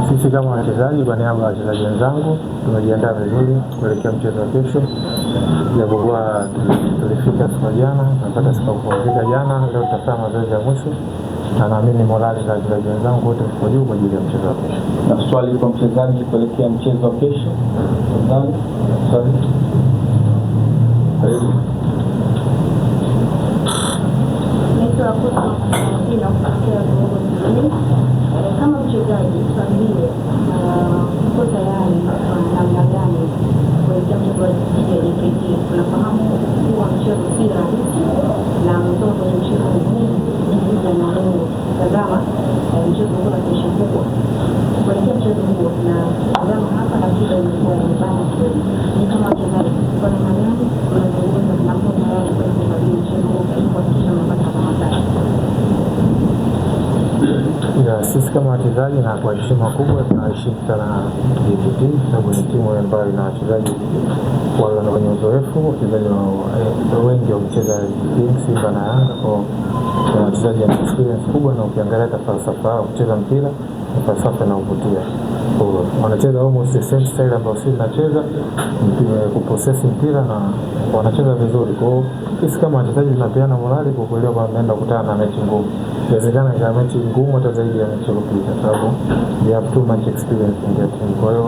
Sisi kama wachezaji, kwa niaba ya wachezaji wenzangu, tumejiandaa vizuri kuelekea mchezo wa kesho. Japokuwa tulifika siku jana, tunapata siku kupumzika jana, leo tutafanya mazoezi ya mwisho na naamini morali za wachezaji wenzangu wote ziko juu kwa ajili ya mchezo wa kesho. Na swali kwa mchezaji kuelekea mchezo wa kesho. Swali. Kama mchezaji tuambie uko tayari kwa namna gani kuelekea mchezo wa JKT? Tunafahamu kuwa mchezo si rahisi na mtoto kwenye mchezo mgumu na tazama mchezo huo na kesho kubwa kuelekea mchezo huo na tazama hapa na kile ilikuwa imebana kidogo. Ni kama mchezaji kwa namna gani unazungumza na mko tayari kwa mchezo huo ili kuhakikisha mnapata matokeo? Sisi kama wachezaji na kwa heshima kubwa tunaheshimu sana JKT sababu ni timu ambayo ina wachezaji wale wenye uzoefu, wachezaji wengi wamecheza Simba na Yanga, kwa wachezaji wana experience kubwa, na ukiangalia falsafa yao kucheza mpira ni falsafa inayovutia. Wanacheza almost the same style ambayo sisi tunacheza, kuprocess mpira na wanacheza vizuri. Kwa hiyo sisi kama wachezaji tunapeana morali kwa kuelewa kwamba tunaenda kukutana na mechi ngumu. Inawezekana ikawa mechi ngumu hata zaidi ya mechi iliyopita sababu we have too much experience in that team. Kwa hiyo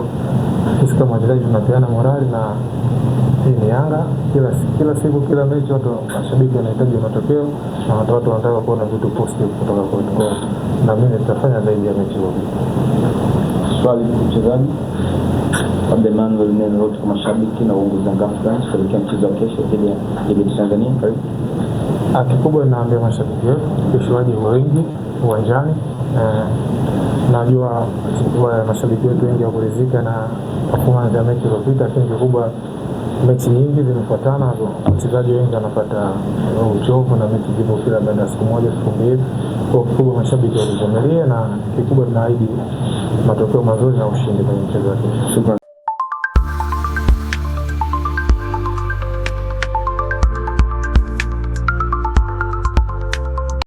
sisi kama wachezaji tunapeana morali, na hii ni Yanga. Kila siku kila mechi watu mashabiki wanahitaji matokeo na watu wanataka kuona vitu positive kutoka kwetu. Kwa hiyo na mimi nitafanya zaidi ya mechi iliyopita. Swali kwa mchezaji Abdel Manuel, neno lote kwa mashabiki na uongozi wa Africans kuelekea mchezo wa kesho dhidi ya Tanzania. Karibu. Kikubwa naambia mashabiki wetu kesho waje wengi uwanjani. Najua mashabiki wetu wengi wakuridhika na performance ya mechi iliyopita, lakini kikubwa mechi nyingi zimefuatana, wachezaji wengi wanapata uchovu na mechi zipo kila baada ya siku moja siku mbili. Kwa kikubwa mashabiki wavumilie, na kikubwa tunaahidi matokeo mazuri na ushindi kwenye mchezo wa kesho.